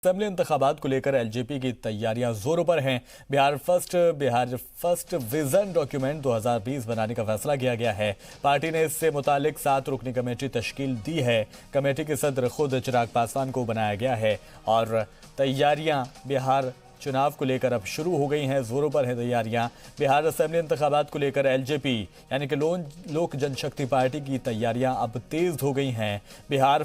Assembly इंतखाबात को लेकर एलजेपी की तैयारियां जोरों पर हैं। बिहार फर्स्ट विजन डॉक्यूमेंट 2020 बनाने का फैसला किया गया है। पार्टी ने इससे मुतालिक 7 रुकनी कमेटी तश्कील दी है। कमेटी के सदर खुद चिराग पासवान को बनाया गया है और तैयारियां बिहार चुनाव को लेकर अब शुरू हो गई हैं। जोरों पर है तैयारियां। बिहार असेंबली इंतखाबात को लेकर एलजेपी यानी कि लोक जनशक्ति पार्टी की तैयारियां अब तेज हो गई हैं। बिहार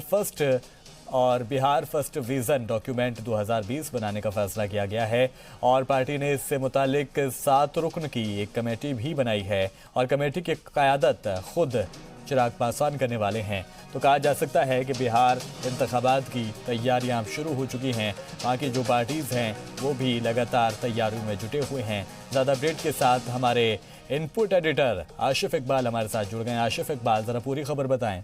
फर्स्ट विजन डॉक्यूमेंट 2020 बनाने का फैसला किया गया है और पार्टी ने इससे मुतालिक 7 रुकन की एक कमेटी भी बनाई है और कमेटी की क़यादत खुद चिराग पासवान करने वाले हैं। तो कहा जा सकता है कि बिहार इंतखाबात की तैयारियां अब शुरू हो चुकी हैं। वहाँ की जो पार्टीज़ हैं वो भी लगातार तैयारियों में जुटे हुए हैं। ज़्यादा अपडेट के साथ हमारे इनपुट एडिटर आशिफ इकबाल हमारे साथ जुड़ गए हैं। आशिफ इकबाल, ज़रा पूरी खबर बताएं।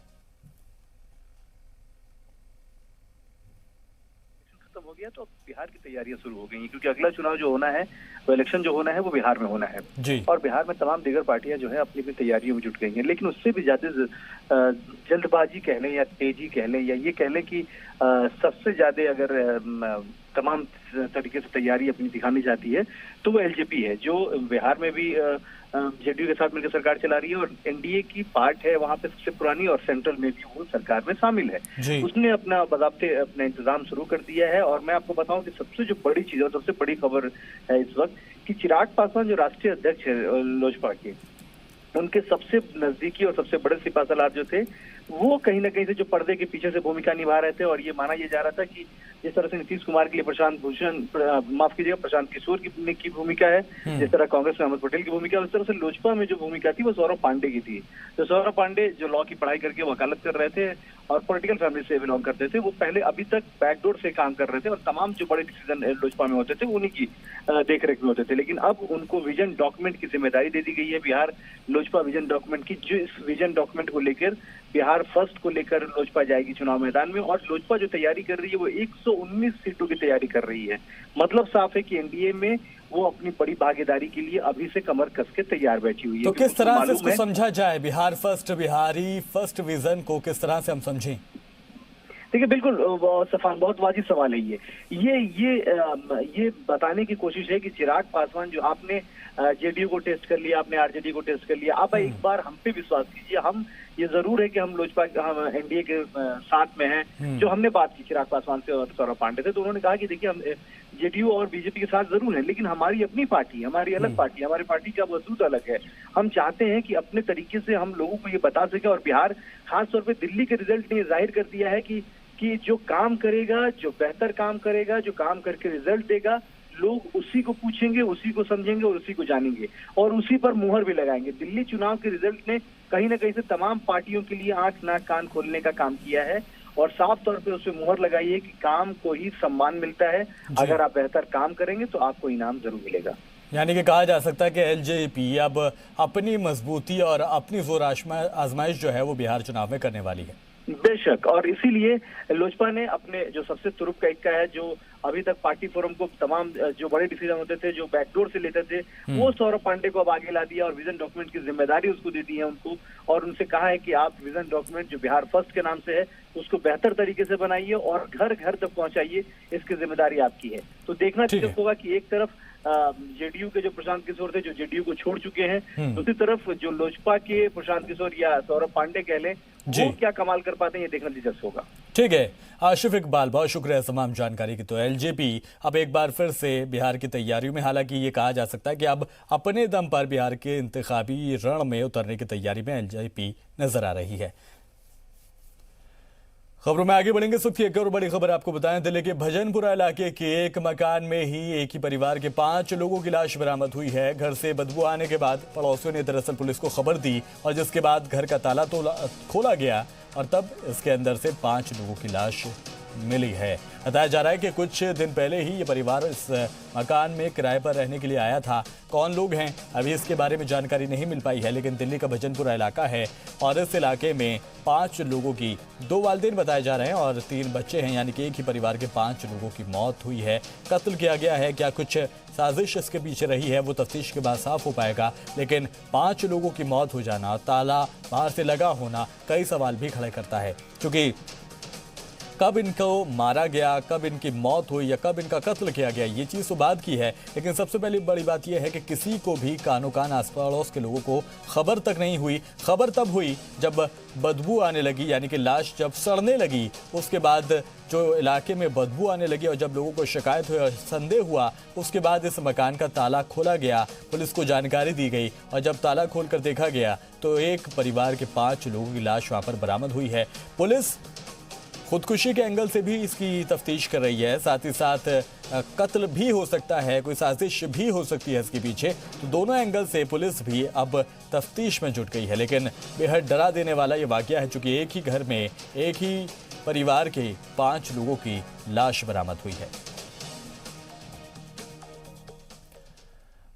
हो गया तो बिहार की तैयारियां शुरू हो गई हैं, क्योंकि अगला चुनाव जो होना है, वो इलेक्शन जो होना है वो बिहार में होना है जी। और बिहार में तमाम दीगर पार्टियां जो है अपनी अपनी तैयारियों में जुट गई हैं। लेकिन उससे भी ज्यादा जल्दबाजी कह लें या तेजी कह लें या ये कह लें कि सबसे ज्यादा अगर तमाम तरीके से तैयारी अपनी दिखानी चाहती है तो वो एलजेपी है, जो बिहार में भी जेडीयू के साथ मिलकर सरकार चला रही है और एनडीए की पार्ट है, वहां पे सबसे पुरानी, और सेंट्रल में भी वो सरकार में शामिल है। उसने बज़ाब्ते अपना इंतजाम शुरू कर दिया है। और मैं आपको बताऊं कि सबसे जो बड़ी चीज और सबसे बड़ी खबर है इस वक्त कि चिराग पासवान जो राष्ट्रीय अध्यक्ष है लोजपा के, उनके सबसे नजदीकी और सबसे बड़े सिपाहीसलार जो थे वो कहीं ना कहीं से जो पर्दे के पीछे से भूमिका निभा रहे थे। और ये माना यह जा रहा था कि जिस तरह से नीतीश कुमार के लिए प्रशांत किशोर की भूमिका है, जिस तरह कांग्रेस में अहमद पटेल की भूमिका है, उस तरह से लोजपा में जो भूमिका थी वो सौरभ पांडे की थी। तो सौरभ पांडे जो लॉ की पढ़ाई करके वकालत कर रहे थे और पॉलिटिकल फैमिली से बिलोंग करते थे, वो पहले अभी तक बैकडोर से काम कर रहे थे और तमाम जो बड़े डिसीजन लोजपा में होते थे उन्हीं की देखरेख में होते थे। लेकिन अब उनको विजन डॉक्यूमेंट की जिम्मेदारी दे दी गई है, बिहार लोजपा विजन डॉक्यूमेंट की। जो इस विजन डॉक्यूमेंट को लेकर बिहार फर्स्ट को लेकर लोजपा जाएगी चुनाव मैदान में और लोजपा जो तैयारी कर रही है वो 119 सीटों की तैयारी कर रही है। मतलब साफ है कि एनडीए में वो अपनी बड़ी भागीदारी के लिए अभी से कमर कस के तैयार बैठी हुई है। तो किस तरह से इसको समझा जाए, बिहारी फर्स्ट विजन को किस तरह से हम समझें? देखिए, बिल्कुल बहुत वाजिब सवाल है ये बताने की कोशिश है कि चिराग पासवान, जो आपने जेडीयू को टेस्ट कर लिया, आपने आरजेडी को टेस्ट कर लिया, आप एक बार हम पे विश्वास कीजिए। हम ये जरूर है कि हम लोजपा हम एनडीए के साथ में हैं। जो हमने बात की चिराग पासवान से और सौरभ पांडे से, तो उन्होंने कहा कि देखिए हम जेडीयू और बीजेपी के साथ जरूर हैं, लेकिन हमारी अपनी पार्टी, हमारी अलग पार्टी, हमारी पार्टी का वजूद अलग है। हम चाहते हैं कि अपने तरीके से हम लोगों को ये बता सके। और बिहार, खासतौर पर दिल्ली के रिजल्ट ने जाहिर कर दिया है कि जो काम करेगा, जो बेहतर काम करेगा, जो काम करके रिजल्ट देगा, लोग उसी को पूछेंगे, उसी को समझेंगे और उसी को जानेंगे और उसी पर मुहर भी लगाएंगे। दिल्ली चुनाव के रिजल्ट ने कहीं ना कहीं से तमाम पार्टियों के लिए आंख नाक कान खोलने का काम किया है और साफ तौर पे उस पर मुहर लगाई है कि काम को ही सम्मान मिलता है। अगर आप बेहतर काम करेंगे तो आपको इनाम जरूर मिलेगा। यानी कि कहा जा सकता है कि एलजेपी अब अपनी मजबूती और अपनी जोर आजमाइश जो है वो बिहार चुनाव में करने वाली है। बेशक, और इसीलिए लोजपा ने अपने जो सबसे तुरुप का इक्का है, जो अभी तक पार्टी फोरम को तमाम जो बड़े डिसीजन होते थे, जो बैकडोर से लेते थे, वो सौरभ पांडे को अब आगे ला दिया और विजन डॉक्यूमेंट की जिम्मेदारी उसको दे दी है उनको। और उनसे कहा है कि आप विजन डॉक्यूमेंट जो बिहार फर्स्ट के नाम से है उसको बेहतर तरीके से बनाइए और घर घर तक पहुंचाइए, इसकी जिम्मेदारी आपकी है। तो देखना दिलचस्प होगा कि एक तरफ जेडीयू के जो प्रशांत किशोर थे, जो जेडीयू को छोड़ चुके हैं, दूसरी तरफ जो लोजपा के प्रशांत किशोर या सौरभ पांडे कह लें, वो क्या कमाल कर पाते हैं, ये देखना दिलचस्प होगा। ठीक है आशिफ इकबाल, बहुत शुक्रिया तमाम जानकारी की। तो एलजेपी अब एक बार फिर से बिहार की तैयारियों में, हालांकि ये कहा जा सकता है कि अब अपने दम पर बिहार के इंतखाबी रण में उतरने की तैयारी में एलजेपी नजर आ रही है। खबरों में आगे बढ़ेंगे। इस वक्त एक और बड़ी खबर आपको बताएं, दिल्ली के भजनपुरा इलाके के एक मकान में ही एक ही परिवार के 5 लोगों की लाश बरामद हुई है। घर से बदबू आने के बाद पड़ोसियों ने दरअसल पुलिस को खबर दी और जिसके बाद घर का ताला खोला गया और तब इसके अंदर से 5 लोगों की लाश मिली है। बताया जा रहा है कि कुछ दिन पहले ही ये परिवार इस मकान में किराए पर रहने के लिए आया था। कौन लोग हैं अभी इसके बारे में जानकारी नहीं मिल पाई है, लेकिन दिल्ली का भजनपुरा इलाका है और इस इलाके में 5 लोगों की, 2 वालिदैन बताए जा रहे हैं और 3 बच्चे हैं, यानी कि एक ही परिवार के 5 लोगों की मौत हुई है। कत्ल किया गया है। क्या कुछ साजिश इसके पीछे रही है वो तफ्तीश के बाद साफ हो पाएगा, लेकिन 5 लोगों की मौत हो जाना, ताला बाहर से लगा होना कई सवाल भी खड़े करता है, क्योंकि कब इनको मारा गया, कब इनकी मौत हुई या कब इनका कत्ल किया गया, ये चीज़ तो बात की है। लेकिन सबसे पहले बड़ी बात यह है कि किसी को भी कानो कान आस पड़ोस के लोगों को खबर तक नहीं हुई। खबर तब हुई जब बदबू आने लगी, यानी कि लाश जब सड़ने लगी, उसके बाद जो इलाके में बदबू आने लगी और जब लोगों को शिकायत हुई और संदेह हुआ, उसके बाद इस मकान का ताला खोला गया, पुलिस को जानकारी दी गई और जब ताला खोलकर देखा गया तो एक परिवार के 5 लोगों की लाश वहां पर बरामद हुई है। पुलिस खुदकुशी के एंगल से भी इसकी तफ्तीश कर रही है, साथ ही साथ कत्ल भी हो सकता है, कोई साजिश भी हो सकती है इसके पीछे। तो दोनों एंगल से पुलिस भी अब तफ्तीश में जुट गई है। लेकिन बेहद डरा देने वाला ये वाकया है, चूंकि एक ही घर में एक ही परिवार के 5 लोगों की लाश बरामद हुई है।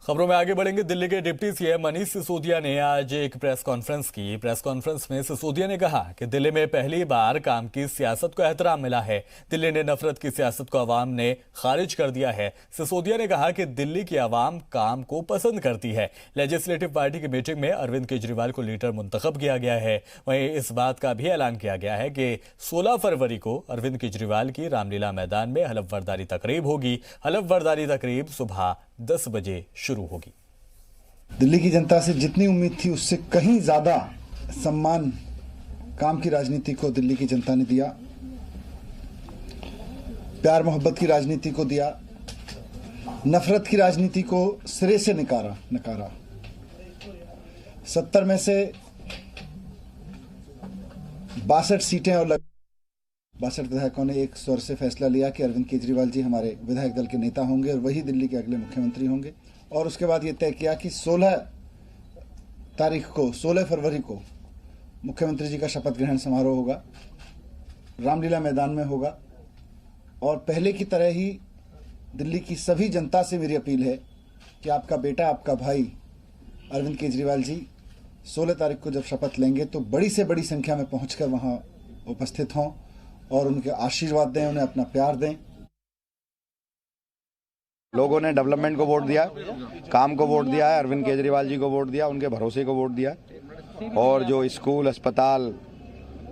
खबरों में आगे बढ़ेंगे। दिल्ली के डिप्टी सीएम मनीष सिसोदिया ने आज एक प्रेस कॉन्फ्रेंस की। प्रेस कॉन्फ्रेंस में सिसोदिया ने कहा कि दिल्ली में पहली बार काम की सियासत को एहतराम मिला है। दिल्ली ने नफरत की सियासत को आवाम ने खारिज कर दिया है। सिसोदिया ने कहा कि दिल्ली की आवाम काम को पसंद करती है। लेजिस्लेटिव पार्टी की मीटिंग में अरविंद केजरीवाल को लीडर मुंतखब किया गया है। वहीं इस बात का भी ऐलान किया गया है कि 16 फरवरी को अरविंद केजरीवाल की रामलीला मैदान में हलफबरदारी तकरीब होगी। हलफबरदारी तकरीब सुबह 10 बजे शुरू होगी। दिल्ली की जनता से जितनी उम्मीद थी उससे कहीं ज्यादा सम्मान काम की राजनीति को दिल्ली की जनता ने दिया, प्यार मोहब्बत की राजनीति को दिया, नफरत की राजनीति को सिरे से नकारा। 70 में से 62 सीटें और 62 विधायकों ने एक स्वर से फैसला लिया कि अरविंद केजरीवाल जी हमारे विधायक दल के नेता होंगे और वही दिल्ली के अगले मुख्यमंत्री होंगे। और उसके बाद ये तय किया कि 16 फरवरी को मुख्यमंत्री जी का शपथ ग्रहण समारोह होगा, रामलीला मैदान में होगा। और पहले की तरह ही दिल्ली की सभी जनता से मेरी अपील है कि आपका बेटा, आपका भाई अरविंद केजरीवाल जी 16 तारीख को जब शपथ लेंगे तो बड़ी से बड़ी संख्या में पहुंचकर वहां उपस्थित हों और उनके आशीर्वाद दें, उन्हें अपना प्यार दें। लोगों ने डेवलपमेंट को वोट दिया, काम को वोट दिया है, अरविंद केजरीवाल जी को वोट दिया, उनके भरोसे को वोट दिया। और जो स्कूल, अस्पताल,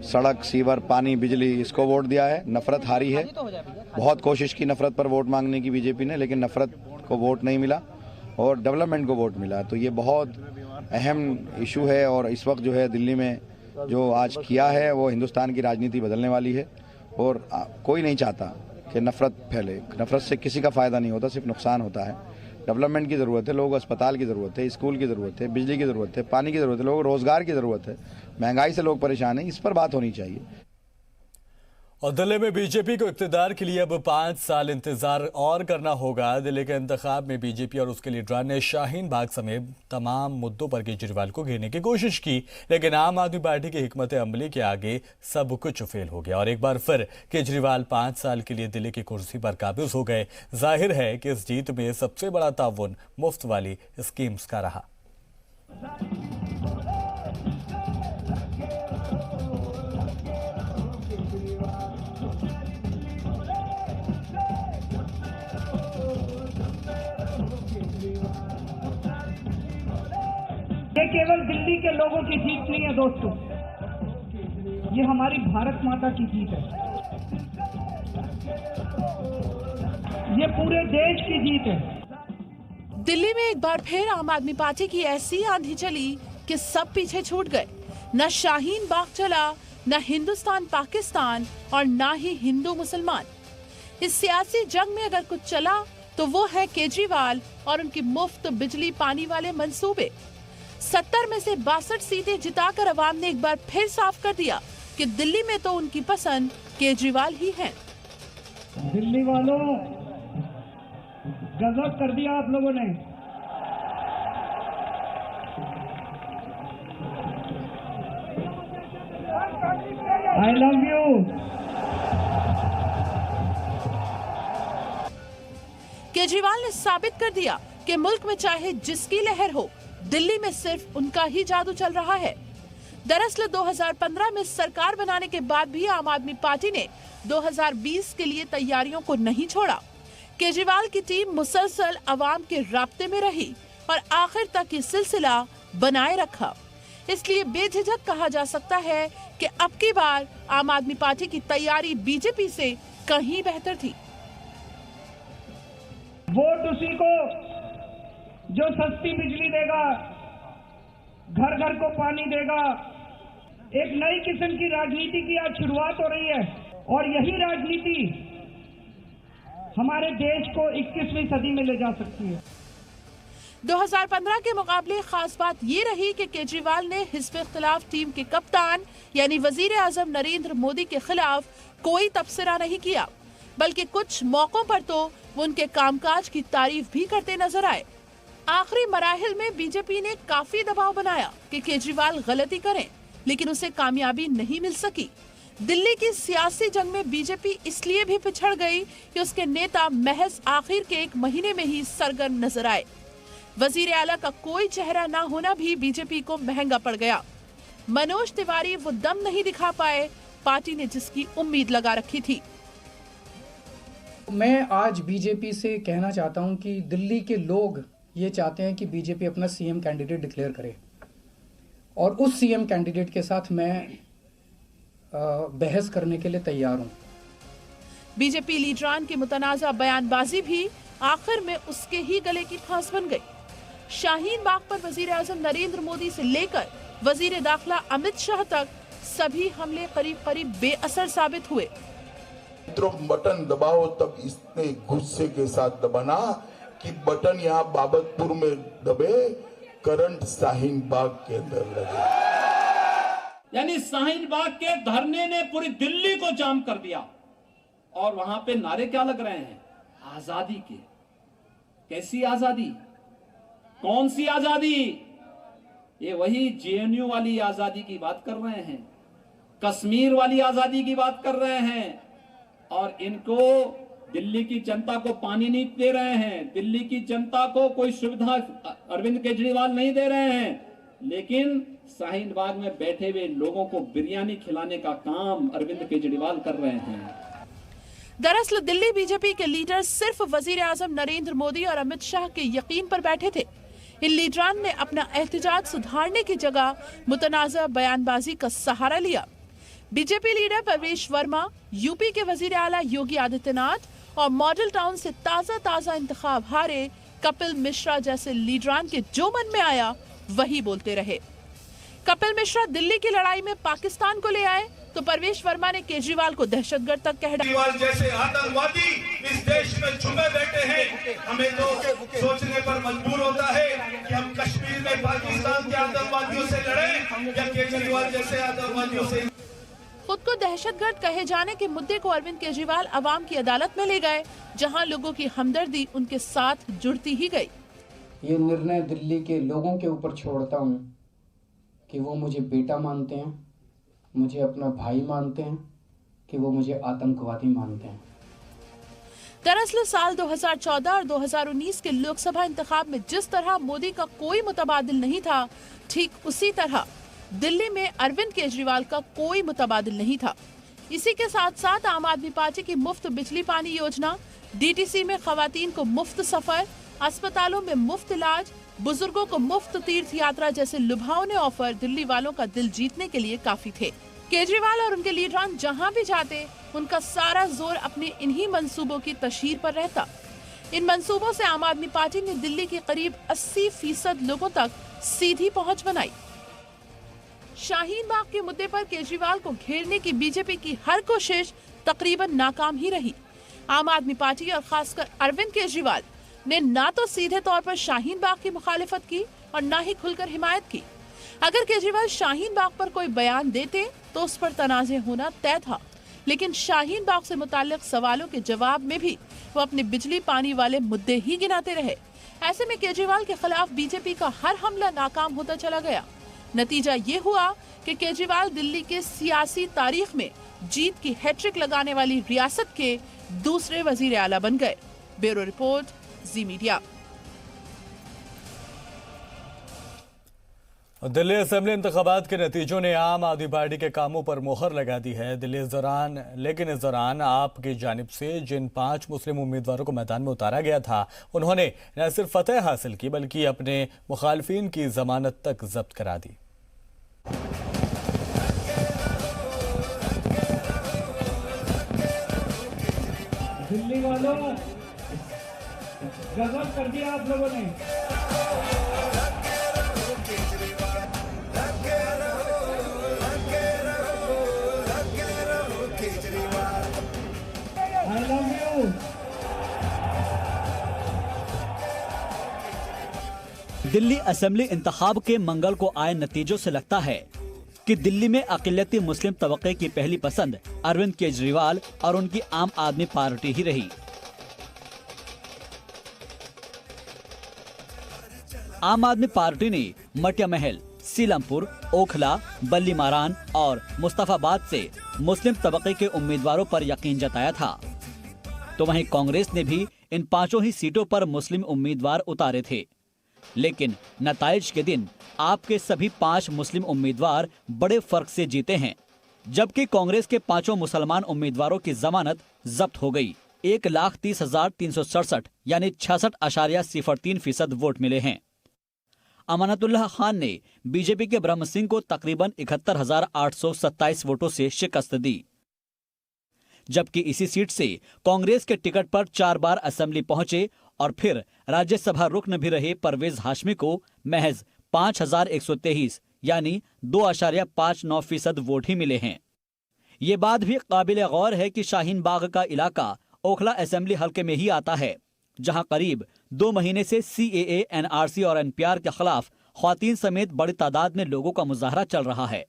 सड़क, सीवर, पानी, बिजली, इसको वोट दिया है। नफरत हारी है। बहुत कोशिश की नफरत पर वोट मांगने की बीजेपी ने, लेकिन नफरत को वोट नहीं मिला और डेवलपमेंट को वोट मिला। तो ये बहुत अहम इशू है और इस वक्त जो है दिल्ली में जो आज किया है वो हिंदुस्तान की राजनीति बदलने वाली है। और कोई नहीं चाहता कि नफरत फैले। नफरत से किसी का फायदा नहीं होता, सिर्फ नुकसान होता है। डेवलपमेंट की ज़रूरत है, लोगों को अस्पताल की ज़रूरत है, स्कूल की ज़रूरत है, बिजली की ज़रूरत है, पानी की ज़रूरत है, लोगों को रोज़गार की ज़रूरत है। महंगाई से लोग परेशान हैं, इस पर बात होनी चाहिए। और दिल्ली में बीजेपी को इक़्तिदार के लिए अब 5 साल इंतजार और करना होगा। दिल्ली के इंतखाब में बीजेपी और उसके लीडरान ने शाहीन बाग समेत तमाम मुद्दों पर केजरीवाल को घेरने की कोशिश की, लेकिन आम आदमी पार्टी की हिकमत अमली के आगे सब कुछ फेल हो गया और एक बार फिर केजरीवाल 5 साल के लिए दिल्ली की कुर्सी पर काबिज हो गए। जाहिर है कि इस जीत में सबसे बड़ा ताउन मुफ्त वाली स्कीम्स का रहा। ये केवल दिल्ली के लोगों की जीत नहीं है दोस्तों, ये हमारी भारत माता की जीत है, ये पूरे देश की जीत है। दिल्ली में एक बार फिर आम आदमी पार्टी की ऐसी आंधी चली कि सब पीछे छूट गए। न शाहीन बाग चला, न हिंदुस्तान पाकिस्तान और न ही हिंदू मुसलमान। इस सियासी जंग में अगर कुछ चला तो वो है केजरीवाल और उनकी मुफ्त बिजली पानी वाले मंसूबे। 70 में से 62 सीटें जिताकर अवाम ने एक बार फिर साफ कर दिया कि दिल्ली में तो उनकी पसंद केजरीवाल ही है। दिल्ली वालों, गजब कर दिया आप लोगों ने। I love you. केजरीवाल ने साबित कर दिया कि मुल्क में चाहे जिसकी लहर हो, दिल्ली में सिर्फ उनका ही जादू चल रहा है। दरअसल 2015 में सरकार बनाने के बाद भी आम आदमी पार्टी ने 2020 के लिए तैयारियों को नहीं छोड़ा। केजरीवाल की टीम मुसलसल अवाम के राब्ते में रही और आखिर तक ये सिलसिला बनाए रखा। इसलिए बेझिझक कहा जा सकता है कि अब की बार आम आदमी पार्टी की तैयारी बीजेपी से कहीं बेहतर थी। वोट उसी को जो सस्ती बिजली देगा, घर घर को पानी देगा। एक नई किस्म की राजनीति की आज शुरुआत हो रही है और यही राजनीति हमारे देश को 21वीं सदी में ले जा सकती है। 2015 के मुकाबले खास बात ये रही कि केजरीवाल ने हिज़्ब इख्तिलाफ टीम के कप्तान यानी वजीर आजम नरेंद्र मोदी के खिलाफ कोई तबसरा नहीं किया, बल्कि कुछ मौकों पर तो वो उनके कामकाज की तारीफ भी करते नजर आए। आखिरी मराहिल में बीजेपी ने काफी दबाव बनाया कि केजरीवाल गलती करें, लेकिन उसे कामयाबी नहीं मिल सकी। दिल्ली की सियासी जंग में बीजेपी इसलिए भी पिछड़ गई कि उसके नेता महज आखिर के एक महीने में ही सरगर्म नजर आए। वजीर आला का कोई चेहरा ना होना भी बीजेपी को महंगा पड़ गया। मनोज तिवारी वो दम नहीं दिखा पाए पार्टी ने जिसकी उम्मीद लगा रखी थी। मैं आज बीजेपी से कहना चाहता हूं कि दिल्ली के लोग ये चाहते हैं कि बीजेपी अपना सीएम कैंडिडेट डिक्लेयर करे और उस सीएम कैंडिडेट के साथ मैं बहस करने के लिए तैयार हूं। बीजेपी लीडरान की मुतनाज़ा बयानबाजी भी आखिर में उसके ही गले की फांस बन गई। शाहीन बाग पर वजीर आजम नरेंद्र मोदी से लेकर वजीर दाखिला अमित शाह तक सभी हमले करीब करीब बेअसर साबित हुए। बटन दबाओ तब इतने गुस्से के साथ दबाना कि बटन यहाँ बाबतपुर में दबे, करंट शाहीन बाग के अंदर लगे। यानी शाहीन बाग के धरने ने पूरी दिल्ली को जाम कर दिया और वहां पे नारे क्या लग रहे हैं? आजादी के। कैसी आजादी? कौन सी आजादी? ये वही जेएनयू वाली आजादी की बात कर रहे हैं, कश्मीर वाली आजादी की बात कर रहे हैं। और इनको दिल्ली की जनता को पानी नहीं दे रहे हैं, दिल्ली की जनता को कोई सुविधा अरविंद केजरीवाल नहीं दे रहे हैं, लेकिन शाहीन बाग में बैठे हुए लोगों को बिरयानी खिलाने का काम अरविंद केजरीवाल कर रहे हैं। दरअसल दिल्ली बीजेपी के लीडर सिर्फ वजीर आजम नरेंद्र मोदी और अमित शाह के यकीन पर बैठे थे। इन लीडरान ने अपना एहतिजाज सुधारने की जगह मुतनाज़ा बयानबाजी का सहारा लिया। बीजेपी लीडर परवेश वर्मा, यूपी के वजीर आला योगी आदित्यनाथ और मॉडल टाउन से ताजा इंतखाब हारे कपिल मिश्रा जैसे लीडरान के जो मन में आया वही बोलते रहे। कपिल मिश्रा दिल्ली की लड़ाई में पाकिस्तान को ले आए तो परवेश वर्मा ने केजरीवाल को दहशतगर्द तक कह डाला। केजरीवाल जैसे आतंकवादी इस देश में छुपे बैठे हैं, हमें तो सोचने पर मजबूर होता है कि हम कश्मीर में पाकिस्तान के आतंकवादियों से लड़ें या केजरीवाल जैसे आतंकवादियों से। खुद को दहशतगर्द कहे जाने के मुद्दे को अरविंद केजरीवाल अवाम की अदालत में ले गए, जहां लोगों की हमदर्दी उनके साथ जुड़ती ही गई। ये निर्णय दिल्ली के लोगों के ऊपर छोड़ता हूं कि वो मुझे बेटा मानते हैं, मुझे अपना भाई मानते हैं, कि वो मुझे आतंकवादी मानते हैं। दरअसल साल 2014 और 2019 के लोकसभा इंतखाब में जिस तरह मोदी का कोई मुतबादिल नहीं था, ठीक उसी तरह दिल्ली में अरविंद केजरीवाल का कोई मुतबादिल नहीं था। इसी के साथ साथ आम आदमी पार्टी की मुफ्त बिजली पानी योजना, डीटीसी में खवातीन को मुफ्त सफर, अस्पतालों में मुफ्त इलाज, बुजुर्गों को मुफ्त तीर्थ यात्रा जैसे लुभावने ऑफर दिल्ली वालों का दिल जीतने के लिए काफी थे। केजरीवाल और उनके लीडरान जहां भी जाते, उनका सारा जोर अपने इन्हीं मंसूबों की तशहीर पर रहता। इन मंसूबों से आम आदमी पार्टी ने दिल्ली के करीब 80% लोगों तक सीधी पहुंच बनाई। शाहीन बाग के मुद्दे पर केजरीवाल को घेरने की बीजेपी की हर कोशिश तकरीबन नाकाम ही रही। आम आदमी पार्टी और खासकर अरविंद केजरीवाल ने ना तो सीधे तौर पर शाहीन बाग की मुखालिफत की और ना ही खुलकर हिमायत की। अगर केजरीवाल शाहीन बाग पर कोई बयान देते तो उस पर तनाज़े होना तय था, लेकिन शाहीन बाग से मुताल्लिक सवालों के जवाब में भी वो अपने बिजली पानी वाले मुद्दे ही गिनाते रहे। ऐसे में केजरीवाल के खिलाफ बीजेपी का हर हमला नाकाम होता चला गया। नतीजा ये हुआ कि केजरीवाल दिल्ली के सियासी तारीख में जीत की हैट्रिक लगाने वाली रियासत के दूसरे वजीर आला बन गए। ब्यूरो रिपोर्ट, जी मीडिया। दिल्ली असेंबली इंतखाबात के नतीजों ने आम आदमी पार्टी के कामों पर मोहर लगा दी है। लेकिन इस दौरान आप की जानिब से जिन 5 मुस्लिम उम्मीदवारों को मैदान में उतारा गया था, उन्होंने न सिर्फ फतह हासिल की बल्कि अपने मुखालफिन की जमानत तक जब्त करा दी। दिल्ली वालों, गजब कर दिया आप लोगों ने। I love you. Delhi assembly इंतखाब के मंगल को आए नतीजों से लगता है कि दिल्ली में अक़लियती मुस्लिम तबके की पहली पसंद अरविंद केजरीवाल और उनकी आम आदमी पार्टी ही रही। आम आदमी पार्टी ने मटिया महल, सीलमपुर, ओखला, बल्ली मारान और मुस्तफाबाद से मुस्लिम तबके के उम्मीदवारों पर यकीन जताया था, तो वहीं कांग्रेस ने भी इन पांचों ही सीटों पर मुस्लिम उम्मीदवार उतारे थे। लेकिन नताइज के दिन आपके सभी 5 मुस्लिम उम्मीदवार बड़े फर्क से जीते हैं, जबकि कांग्रेस के 5 मुसलमान उम्मीदवारों की जमानत जब्त हो गई। 1,30,367 यानी 66.03% वोट मिले हैं। अमानतुल्लाह खान ने बीजेपी के ब्रह्म सिंह को तकरीबन 71,827 वोटों से शिकस्त दी, जबकि इसी सीट से कांग्रेस के टिकट पर 4 बार असेंबली पहुंचे और फिर राज्यसभा रुकन भी रहे परवेज हाशमी को महज 5,123 यानी 2.59% वोट ही मिले हैं। ये बात भी काबिल गौर है कि शाहीन बाग का इलाका ओखला असेंबली हल्के में ही आता है, जहां करीब 2 महीने से CAA, NRC और NPR के खिलाफ ख्वातीन समेत बड़ी तादाद में लोगों का मुजाहरा चल रहा है।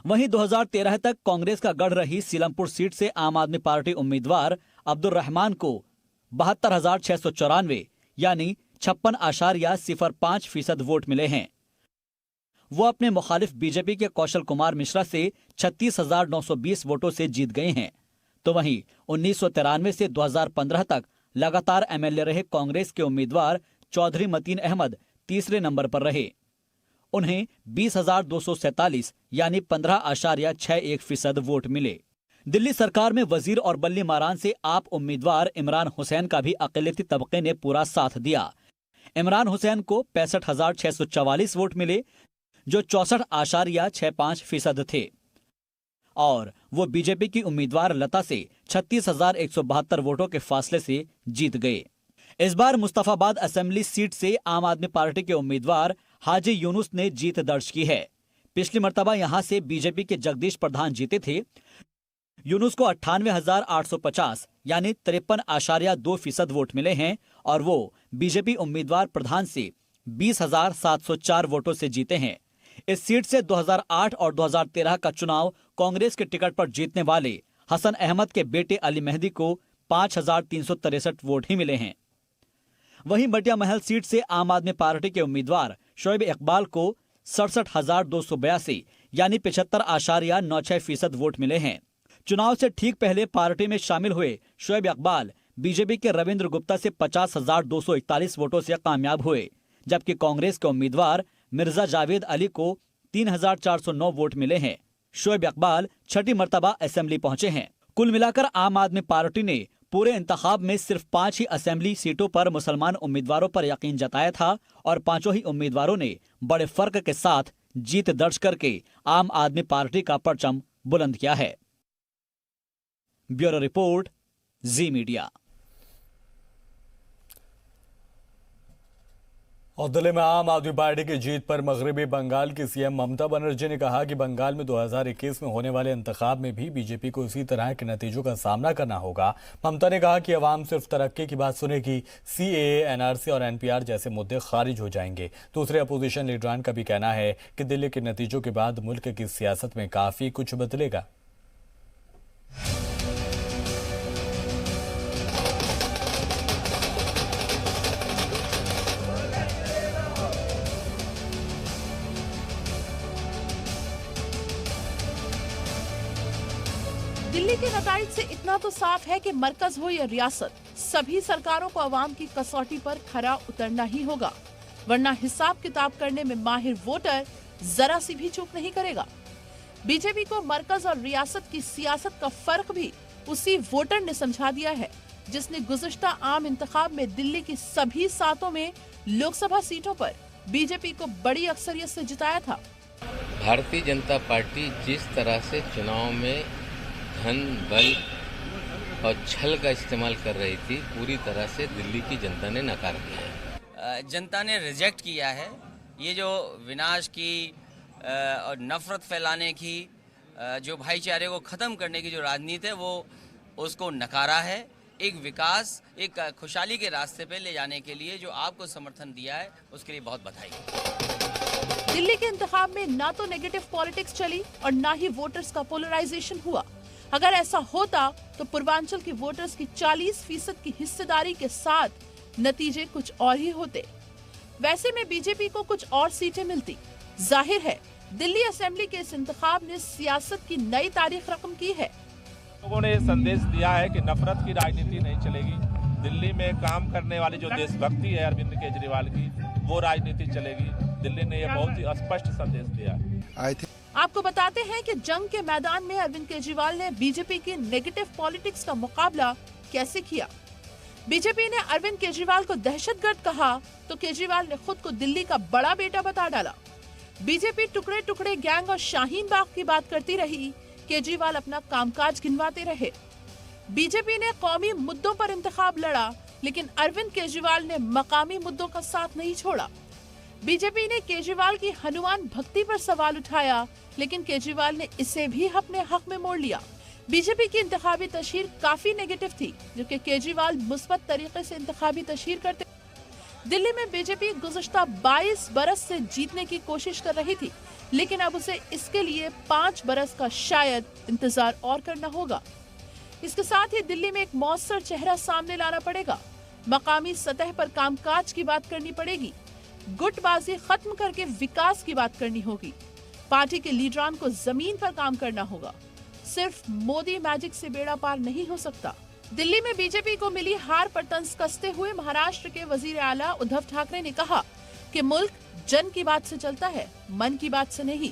वहीं 2013 तक कांग्रेस का गढ़ रही सीलमपुर सीट से आम आदमी पार्टी उम्मीदवार अब्दुल रहमान को 72,694 यानी 56.05% वोट मिले हैं। वो अपने मुखालिफ बीजेपी के कौशल कुमार मिश्रा से 36,920 वोटों से जीत गए हैं। तो वहीं 1993 से 2015 तक लगातार MLA रहे कांग्रेस के उम्मीदवार चौधरी मतीन अहमद तीसरे नंबर पर रहे। उन्हें 20,247 यानी 15.61% वोट मिले। दिल्ली सरकार में वजीर और बल्ली मारान से आप उम्मीदवार इमरान हुसैन का भी अक़लियती तबके ने पूरा साथ दिया। इमरान हुसैन को 65,644 वोट मिले, जो 64.65% थे, और वो बीजेपी की उम्मीदवार लता से 36,172 वोटों के फासले से जीत गए। इस बार मुस्तफाबाद असेंबली सीट से आम आदमी पार्टी के उम्मीदवार हाजी यूनुस ने जीत दर्ज की है। पिछली मर्तबा यहां से बीजेपी के जगदीश प्रधान जीते थे। यूनुस को 98,850 यानी 53.2% वोट मिले हैं और वो बीजेपी उम्मीदवार प्रधान से 20,704 वोटों से जीते हैं। इस सीट से 2008 और 2013 का चुनाव कांग्रेस के टिकट पर जीतने वाले हसन अहमद के बेटे अली मेहदी को 5,363 वोट ही मिले हैं। वहीं मटिया महल सीट से आम आदमी पार्टी के उम्मीदवार शोएब इकबाल को 67,282 यानी 75.96% वोट मिले हैं। चुनाव से ठीक पहले पार्टी में शामिल हुए शोएब इकबाल बीजेपी के रविंद्र गुप्ता से 50,241 वोटों से कामयाब हुए, जबकि कांग्रेस के उम्मीदवार मिर्जा जावेद अली को 3,409 वोट मिले हैं। शोएब इकबाल 6ठी मर्तबा असेंबली पहुंचे हैं। कुल मिलाकर आम आदमी पार्टी ने पूरे इंतखाब में सिर्फ 5 ही असेंबली सीटों पर मुसलमान उम्मीदवारों पर यकीन जताया था और 5 ही उम्मीदवारों ने बड़े फर्क के साथ जीत दर्ज करके आम आदमी पार्टी का परचम बुलंद किया है। ब्यूरो रिपोर्ट, जी मीडिया। और दिल्ली में आम आदमी पार्टी की जीत पर मगरबी बंगाल की सीएम ममता बनर्जी ने कहा कि बंगाल में 2021 में होने वाले इंतखाब में भी बीजेपी को इसी तरह के नतीजों का सामना करना होगा। ममता ने कहा कि अवाम सिर्फ तरक्की की बात सुनेगी, CAA, NRC और NPR जैसे मुद्दे खारिज हो जाएंगे। दूसरे अपोजिशन लीडरान का भी कहना है कि दिल्ली के नतीजों के बाद मुल्क की सियासत में काफी कुछ बदलेगा। दिल्ली के नताइज से इतना तो साफ है कि मरकज हो या रियासत, सभी सरकारों को अवाम की कसौटी पर खरा उतरना ही होगा, वरना हिसाब किताब करने में माहिर वोटर जरा सी भी चूक नहीं करेगा। बीजेपी को मरकज और रियासत की सियासत का फर्क भी उसी वोटर ने समझा दिया है जिसने गुज़िश्ता आम इंतखाब में दिल्ली की सभी 7 में लोकसभा सीटों पर बीजेपी को बड़ी अक्सरियत से जिताया था। भारतीय जनता पार्टी जिस तरह से चुनाव में धन बल और छल का इस्तेमाल कर रही थी, पूरी तरह से दिल्ली की जनता ने नकार दिया है। जनता ने रिजेक्ट किया है ये जो विनाश की और नफरत फैलाने की, जो भाईचारे को ख़त्म करने की जो राजनीति है वो उसको नकारा है। एक विकास, एक खुशहाली के रास्ते पे ले जाने के लिए जो आपको समर्थन दिया है उसके लिए बहुत बधाई। दिल्ली के इंतखाब में ना तो नेगेटिव पॉलिटिक्स चली और ना ही वोटर्स का पोलराइजेशन हुआ। अगर ऐसा होता तो पूर्वांचल के वोटर्स की 40% की हिस्सेदारी के साथ नतीजे कुछ और ही होते। वैसे में बीजेपी को कुछ और सीटें मिलती। जाहिर है दिल्ली असेंबली के इस इंतखाब ने सियासत की नई तारीख रकम की है। लोगों ने संदेश दिया है कि नफरत की राजनीति नहीं चलेगी, दिल्ली में काम करने वाली जो देशभक्ति है अरविंद केजरीवाल की, वो राजनीति चलेगी। दिल्ली ने ये बहुत ही स्पष्ट संदेश दिया। आपको बताते हैं कि जंग के मैदान में अरविंद केजरीवाल ने बीजेपी की नेगेटिव पॉलिटिक्स का मुकाबला कैसे किया। बीजेपी ने अरविंद केजरीवाल को दहशतगर्द कहा तो केजरीवाल ने खुद को दिल्ली का बड़ा बेटा बता डाला। बीजेपी टुकड़े टुकड़े गैंग और शाहीन बाग की बात करती रही, केजरीवाल अपना कामकाज गिनवाते रहे। बीजेपी ने कौमी मुद्दों पर इंतखाब लड़ा, लेकिन अरविंद केजरीवाल ने मकामी मुद्दों का साथ नहीं छोड़ा। बीजेपी ने केजरीवाल की हनुमान भक्ति पर सवाल उठाया, लेकिन केजरीवाल ने इसे भी अपने हक में मोड़ लिया। बीजेपी की इंतखाबी तशहीर काफी नेगेटिव थी, जबकि केजरीवाल मुस्बत तरीके से इंतखाबी तशहीर करते। दिल्ली में बीजेपी गुज़श्ता 22 बरस से जीतने की कोशिश कर रही थी, लेकिन अब उसे इसके लिए 5 बरस का शायद इंतजार और करना होगा। इसके साथ ही दिल्ली में एक मौसर चेहरा सामने लाना पड़ेगा। मकामी सतह पर कामकाज की बात करनी पड़ेगी। गुटबाजी खत्म करके विकास की बात करनी होगी। पार्टी के लीडरान को जमीन पर काम करना होगा। सिर्फ मोदी मैजिक से बेड़ा पार नहीं हो सकता। दिल्ली में बीजेपी को मिली हार पर तंज कसते हुए महाराष्ट्र के वजीर आला उद्धव ठाकरे ने कहा कि मुल्क जन की बात से चलता है, मन की बात से नहीं।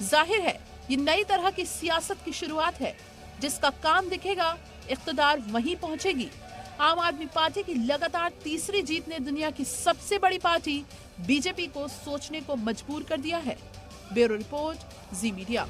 जाहिर है ये नई तरह की सियासत की शुरुआत है। जिसका काम दिखेगा इख्तिदार वहीं पहुंचेगी। आम आदमी पार्टी की लगातार तीसरी जीत ने दुनिया की सबसे बड़ी पार्टी बीजेपी को सोचने को मजबूर कर दिया है। ब्यूरो रिपोर्ट, जी मीडिया।